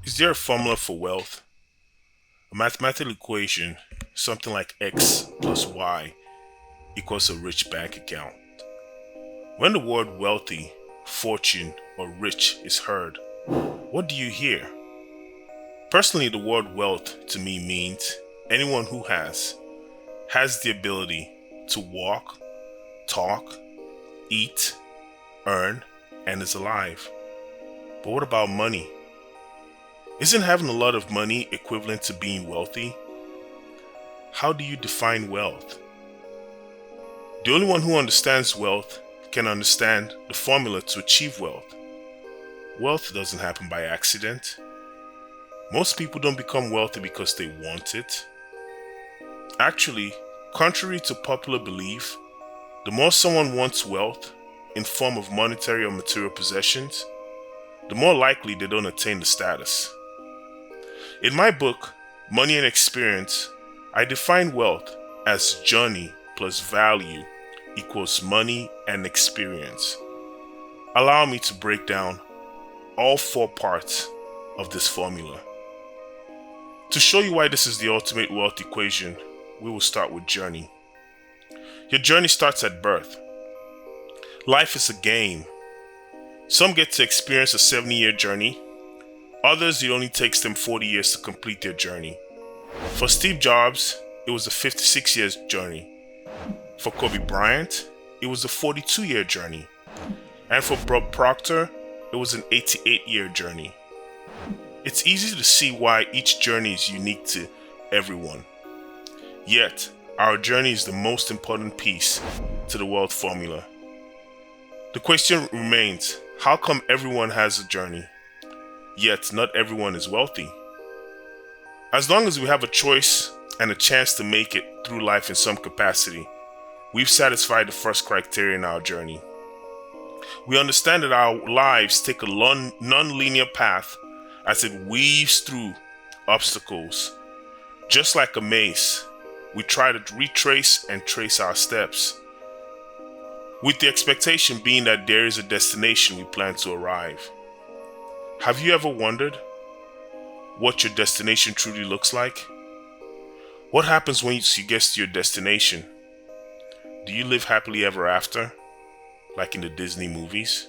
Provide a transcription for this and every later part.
Is there a formula for wealth? A mathematical equation, something like x plus y equals a rich bank account. When the word wealthy, fortune, or rich is heard, what do you hear? Personally, the word wealth to me means anyone who has the ability to walk, talk, eat, earn, and is alive. But what about money? Isn't having a lot of money equivalent to being wealthy? How do you define wealth? The only one who understands wealth can understand the formula to achieve wealth. Wealth doesn't happen by accident. Most people don't become wealthy because they want it. Actually, contrary to popular belief, the more someone wants wealth in form of monetary or material possessions, the more likely they don't attain the status. In my book, Money and Experience, I define wealth as journey plus value equals money and experience. Allow me to break down all four parts of this formula. To show you why this is the ultimate wealth equation, we will start with journey. Your journey starts at birth. Life is a game. Some get to experience a 70-year journey. Others, it only takes them 40 years to complete their journey. For Steve Jobs, it was a 56 years journey. For Kobe Bryant, it was a 42-year journey. And for Bob Proctor, it was an 88-year journey. It's easy to see why each journey is unique to everyone. Yet, our journey is the most important piece to the wealth formula. The question remains, how come everyone has a journey, yet not everyone is wealthy? As long as we have a choice and a chance to make it through life in some capacity, we've satisfied the first criteria in our journey. We understand that our lives take a non-linear path as it weaves through obstacles. Just like a maze, we try to retrace and trace our steps, with the expectation being that there is a destination we plan to arrive. Have you ever wondered what your destination truly looks like? What happens when you get to your destination? Do you live happily ever after, like in the Disney movies?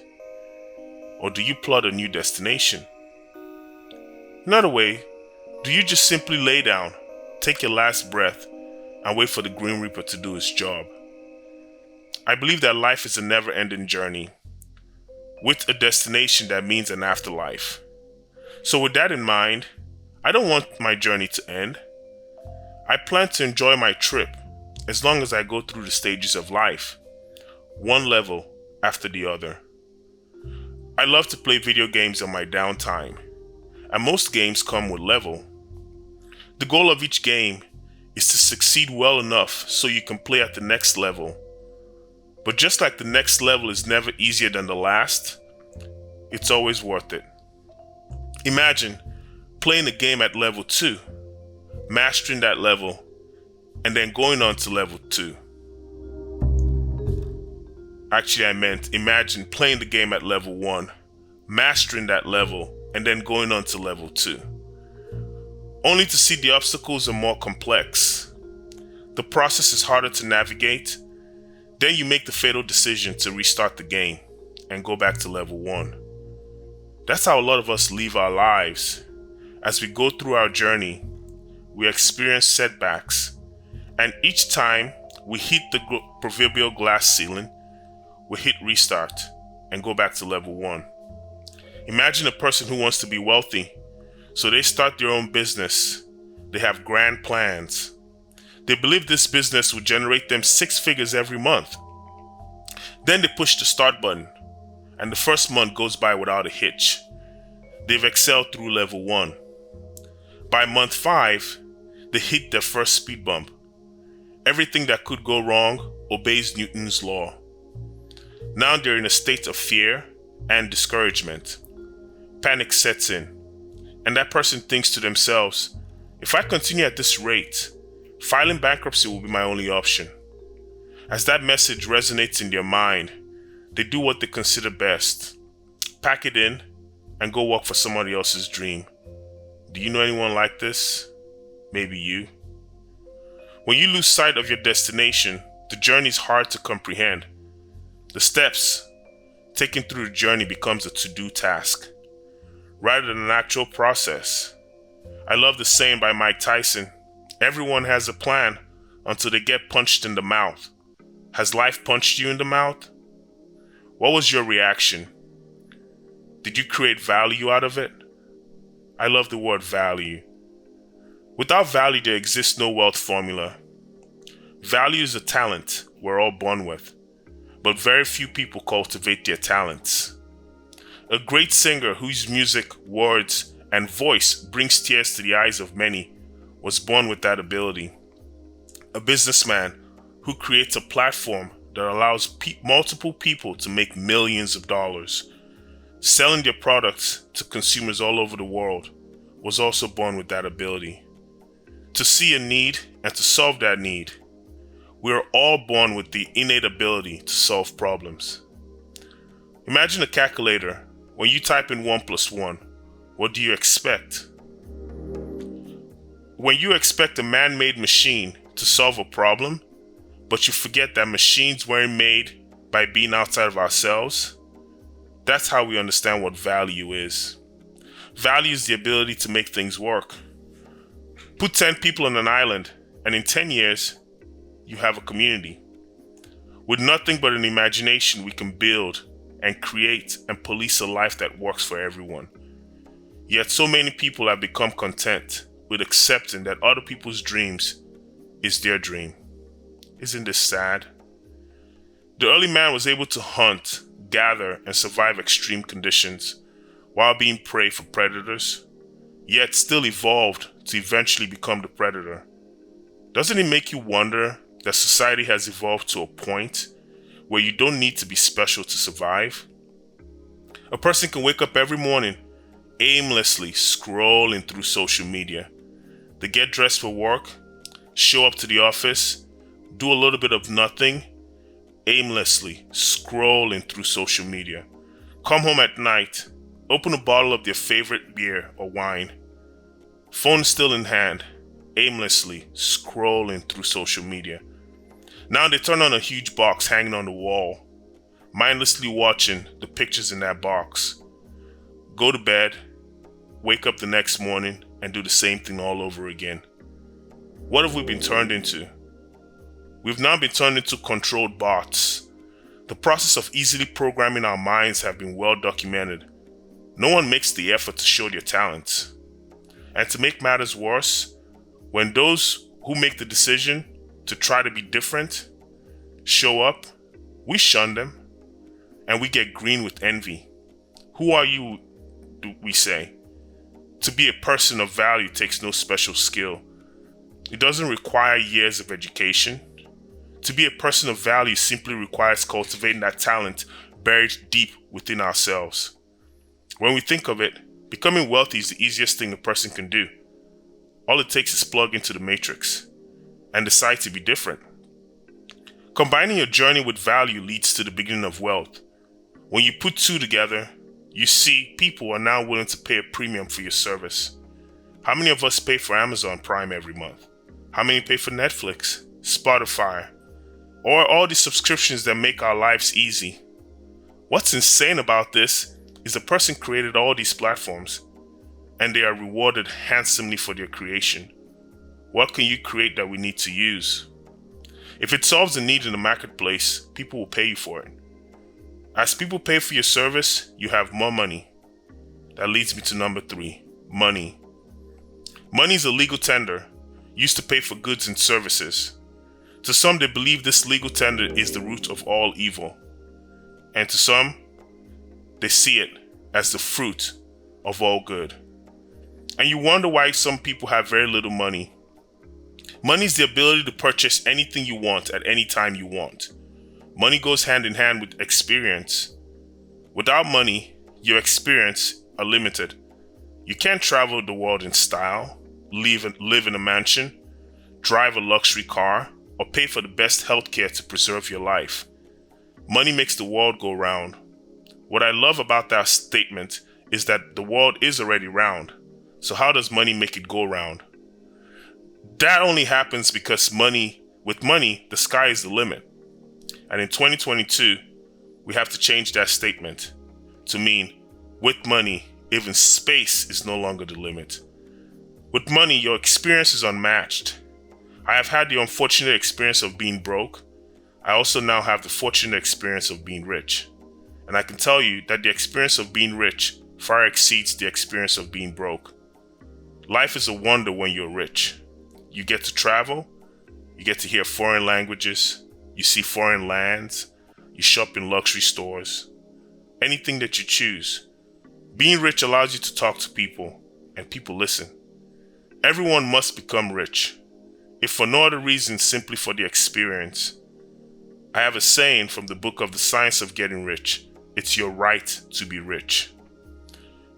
Or do you plot a new destination? Another way, do you just simply lay down, take your last breath, and wait for the Grim Reaper to do his job? I believe that life is a never-ending journey, with a destination that means an afterlife. So with that in mind, I don't want my journey to end. I plan to enjoy my trip as long as I go through the stages of life, one level after the other. I love to play video games on my downtime, and most games come with level. The goal of each game is to succeed well enough so you can play at the next level. But just like the next level is never easier than the last, it's always worth it. Imagine playing a game at level 2, mastering that level, and then going on to level 2. Actually, I meant imagine playing the game at level 1, mastering that level, and then going on to level 2. Only to see the obstacles are more complex. The process is harder to navigate. Then you make the fatal decision to restart the game and go back to level 1. That's how a lot of us live our lives. As we go through our journey, we experience setbacks, and each time we hit the proverbial glass ceiling, we hit restart and go back to level 1. Imagine a person who wants to be wealthy, so they start their own business. They have grand plans. They believe this business will generate them 6 figures every month. Then they push the start button, and the first month goes by without a hitch. They've excelled through level 1. By month 5, they hit their first speed bump. Everything that could go wrong obeys Newton's law. Now they're in a state of fear and discouragement. Panic sets in, and that person thinks to themselves, if I continue at this rate, filing bankruptcy will be my only option. As that message resonates in their mind, they do what they consider best. Pack it in and go work for somebody else's dream. Do you know anyone like this? Maybe you. When you lose sight of your destination, the journey is hard to comprehend. The steps taken through the journey becomes a to-do task, rather than an actual process. I love the saying by Mike Tyson, everyone has a plan until they get punched in the mouth. Has life punched you in the mouth? What was your reaction? Did you create value out of it? I love the word value. Without value, there exists no wealth formula. Value is a talent we're all born with, but very few people cultivate their talents. A great singer whose music, words, and voice brings tears to the eyes of many was born with that ability. A businessman who creates a platform that allows multiple people to make millions of dollars, selling their products to consumers all over the world, was also born with that ability. To see a need and to solve that need, we are all born with the innate ability to solve problems. Imagine a calculator. When you type in 1 plus 1, what do you expect? When you expect a man-made machine to solve a problem, but you forget that machines weren't made by being outside of ourselves, that's how we understand what value is. Value is the ability to make things work. Put 10 people on an island, and in 10 years, you have a community. With nothing but an imagination, we can build and create and police a life that works for everyone. Yet so many people have become content with accepting that other people's dreams is their dream. Isn't this sad? The early man was able to hunt, gather, and survive extreme conditions while being prey for predators, yet still evolved to eventually become the predator. Doesn't it make you wonder that society has evolved to a point where you don't need to be special to survive? A person can wake up every morning aimlessly scrolling through social media. They get dressed for work, show up to the office, do a little bit of nothing, aimlessly scrolling through social media. Come home at night, open a bottle of their favorite beer or wine, phone still in hand, aimlessly scrolling through social media. Now they turn on a huge box hanging on the wall, mindlessly watching the pictures in that box. Go to bed, wake up the next morning, and do the same thing all over again. What have we been turned into? We've now been turned into controlled bots. The process of easily programming our minds have been well documented. No one makes the effort to show their talents. And to make matters worse, when those who make the decision to try to be different show up, we shun them and we get green with envy. Who are you, do we say? To be a person of value takes no special skill. It doesn't require years of education. To be a person of value simply requires cultivating that talent buried deep within ourselves. When we think of it, becoming wealthy is the easiest thing a person can do. All it takes is plug into the matrix and decide to be different. Combining your journey with value leads to the beginning of wealth. When you put two together, you see people are now willing to pay a premium for your service. How many of us pay for Amazon Prime every month? How many pay for Netflix, Spotify, or all the subscriptions that make our lives easy? What's insane about this is the person created all these platforms and they are rewarded handsomely for their creation. What can you create that we need to use? If it solves a need in the marketplace, people will pay you for it. As people pay for your service, you have more money. That leads me to number 3, money. Money is a legal tender used to pay for goods and services. To some, they believe this legal tender is the root of all evil. And to some, they see it as the fruit of all good. And you wonder why some people have very little money. Money is the ability to purchase anything you want at any time you want. Money goes hand in hand with experience. Without money, your experience are limited. You can't travel the world in style, live in a mansion, drive a luxury car, or pay for the best healthcare to preserve your life. Money makes the world go round. What I love about that statement is that the world is already round. So how does money make it go round? That only happens because with money, the sky is the limit. And in 2022, we have to change that statement to mean with money, even space is no longer the limit. With money, your experience is unmatched. I have had the unfortunate experience of being broke. I also now have the fortunate experience of being rich. And I can tell you that the experience of being rich far exceeds the experience of being broke. Life is a wonder when you're rich. You get to travel, you get to hear foreign languages, you see foreign lands, you shop in luxury stores, anything that you choose. Being rich allows you to talk to people, and people listen. Everyone must become rich, if for no other reason, simply for the experience. I have a saying from the book of The Science of Getting Rich. It's your right to be rich.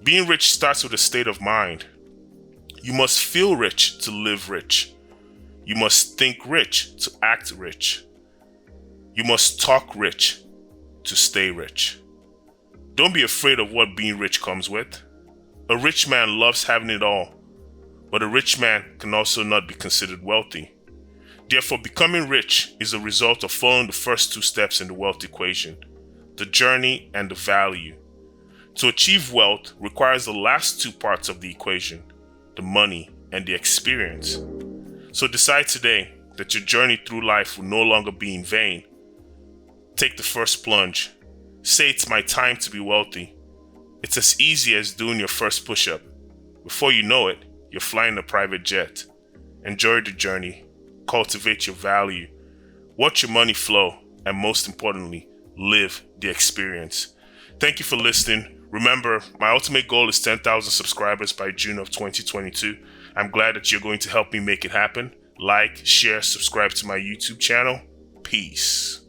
Being rich starts with a state of mind. You must feel rich to live rich. You must think rich to act rich. You must talk rich to stay rich. Don't be afraid of what being rich comes with. A rich man loves having it all, but a rich man can also not be considered wealthy. Therefore, becoming rich is a result of following the first two steps in the wealth equation, the journey and the value. To achieve wealth requires the last two parts of the equation, the money and the experience. So decide today that your journey through life will no longer be in vain. Take the first plunge. Say it's my time to be wealthy. It's as easy as doing your first push-up. Before you know it, you're flying a private jet. Enjoy the journey. Cultivate your value. Watch your money flow. And most importantly, live the experience. Thank you for listening. Remember, my ultimate goal is 10,000 subscribers by June of 2022. I'm glad that you're going to help me make it happen. Like, share, subscribe to my YouTube channel. Peace.